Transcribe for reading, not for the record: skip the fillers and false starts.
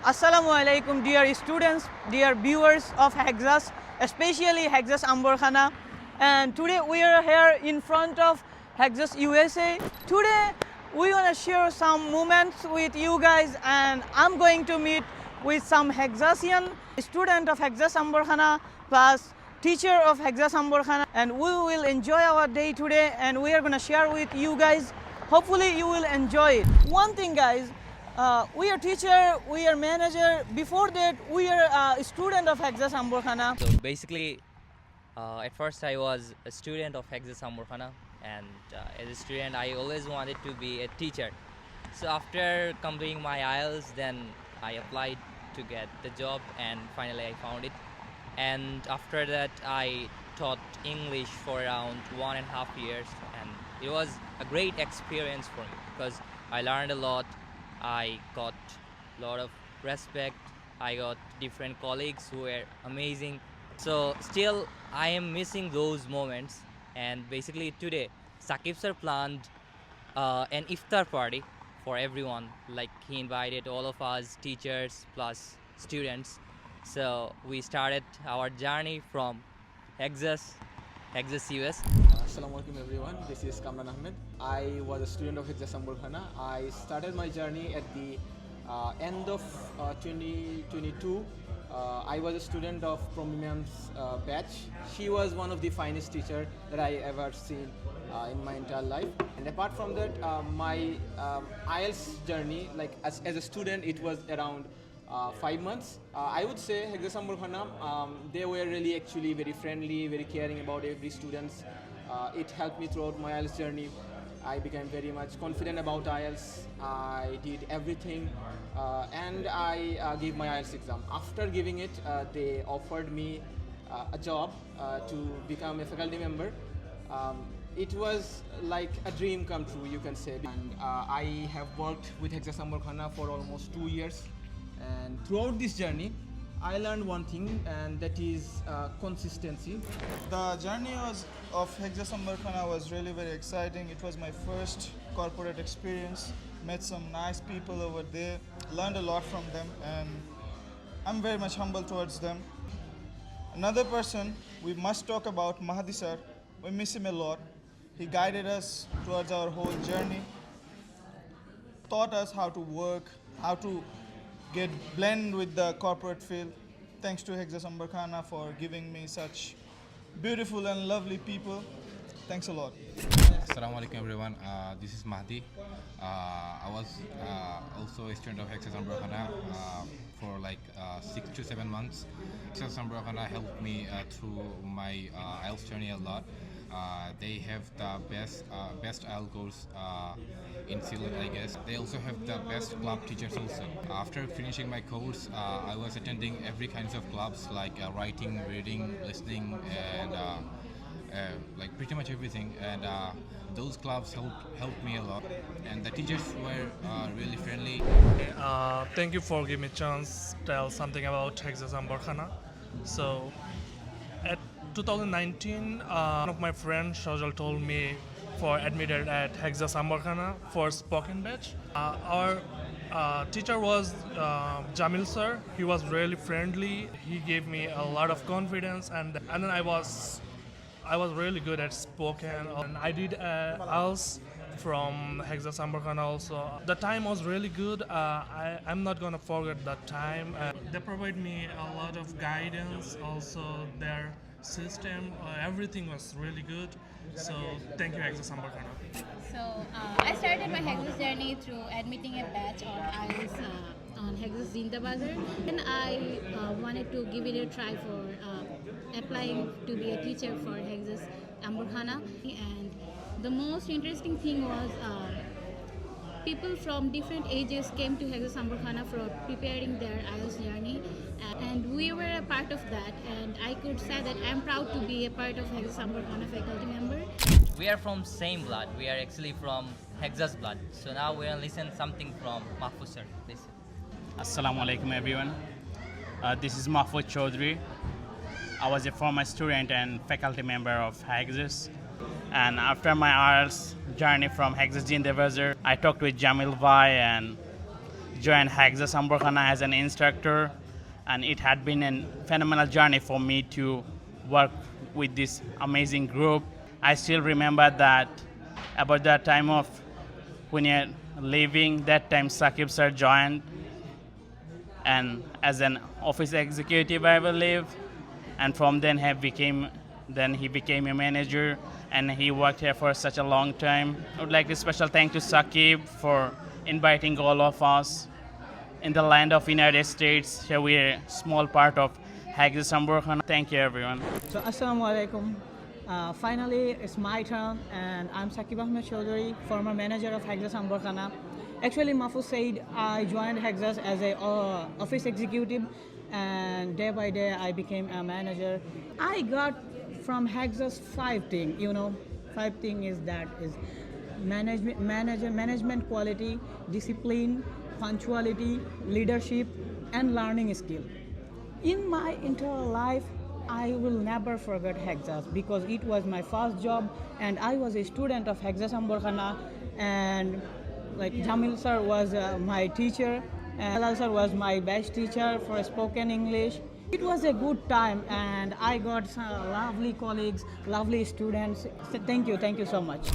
Assalamu alaikum, dear students, dear viewers of HEXA'S, especially HEXA'S Ambarkhana. And today we are here in front of HEXA'S USA. Today we want to share some moments with you guys, and I'm going to meet with some HEXA'sian student of HEXA'S Ambarkhana plus teacher of HEXA'S Ambarkhana, and we will enjoy our day today, and we are going to share with you guys. Hopefully you will enjoy it. One thing, guys, we are teacher, we are manager. Before that, we are a student of HEXA'S Ambarkhana. So basically, at first I was a student of HEXA'S Ambarkhana, and as a student I always wanted to be a teacher. So after completing my IELTS, then I applied to get the job, and finally I found it. And after that I taught English for around 1.5 years, and it was a great experience for me because I learned a lot. I got a lot of respect. I got different colleagues who were amazing. So still I am missing those moments, and basically today Saqib sir planned an iftar party for everyone. Like, he invited all of us teachers plus students. So we started our journey from HEXA'S US. Assalamu alaikum everyone, this is Kamran Ahmed. I was a student of HEXA'S Ambarkhana. I started my journey at the end of 2022. I was a student of Promimam's batch. She was one of the finest teachers that I ever seen in my entire life. And apart from that, my IELTS journey, like as a student, it was around 5 months. I would say HEXA'S Ambarkhana, they were really actually very friendly, very caring about every student. It helped me throughout my IELTS journey. I became very much confident about IELTS. I did everything, and I gave my IELTS exam. After giving it, they offered me a job to become a faculty member. It was like a dream come true, you can say. And I have worked with HEXA'S Ambarkhana for almost 2 years. And throughout this journey, I learned one thing, and that is consistency. The journey of HEXA'S Ambarkhana was really very exciting. It was my first corporate experience. Met some nice people over there, learned a lot from them, and I'm very much humble towards them. Another person we must talk about, Mahdi sir. We miss him a lot. He guided us towards our whole journey, taught us how to work, how to get blend with the corporate field. Thanks to HEXA'S Ambarkhana for giving me such beautiful and lovely people. Thanks a lot. Assalamu alaikum everyone, this is Mahdi. I was also a student of HEXA'S Ambarkhana for like 6 to 7 months. HEXA'S Ambarkhana helped me through my IELTS journey a lot. They have the best IELTS course in Sealand, I guess. They also have the best club teachers also. After finishing my course, I was attending every kinds of clubs like writing, reading, listening, and like pretty much everything. And those clubs helped me a lot. And the teachers were really friendly. Thank you for giving me a chance to tell something about HEXA'S Ambarkhana. So, at 2019, one of my friends, Shajal, told me for admitted at HEXA'S Ambarkhana for spoken batch. Our teacher was Jamil sir. He was really friendly. He gave me a lot of confidence, and then I was really good at spoken, and I did IELTS from HEXA'S Ambarkhana also. The time was really good. I'm not gonna forget that time. They provide me a lot of guidance. Also, their system, everything was really good. So thank you, HEXA'S Ambarkhana. So I started my HEXA'S journey through admitting a batch on IELTS on HEXA'S Zindabazar. Then I wanted to give it a try for applying to be a teacher for HEXA'S Ambarkhana. And the most interesting thing was people from different ages came to HEXA'S Ambarkhana for preparing their IELTS journey, and we were a part of that, and I could say that I'm proud to be a part of HEXA'S Ambarkhana faculty member. We are from same blood. We are actually from HEXA'S blood. So now we're gonna listen something from Mahfouz sir. Listen. Assalamu alaikum everyone. This is Mahfouz Chaudhry. I was a former student and faculty member of HEXA'S. And after my IELTS journey from HEXA'S Zindabazar, I talked with Jamil Bhai and joined HEXA'S Ambarkhana as an instructor, and it had been a phenomenal journey for me to work with this amazing group. I still remember that about the time of when you're leaving, that time Saqib sir joined, and as an office executive, I believe, and from then he became a manager, and he worked here for such a long time. I would like to special thank to Saqib for inviting all of us in the land of United States. Here we are a small part of HEXA'S Ambarkhana. Thank you, everyone. So Assalamu alaikum. Finally, it's my turn, and I'm Saqib Ahmed Chaudhary, former manager of HEXA'S Ambarkhana. Actually, Mahfouz said I joined HEXA'S as a office executive, and day by day I became a manager. I got from HEXA'S 5 things. 5 things is management quality, discipline, punctuality, leadership, and learning skill. In my entire life, I will never forget HEXA'S because it was my first job, and I was a student of HEXA'S Ambarkhana, and like Jamil sir was my teacher, and Alal sir was my best teacher for spoken English. It was a good time, and I got some lovely colleagues, lovely students. So thank you so much.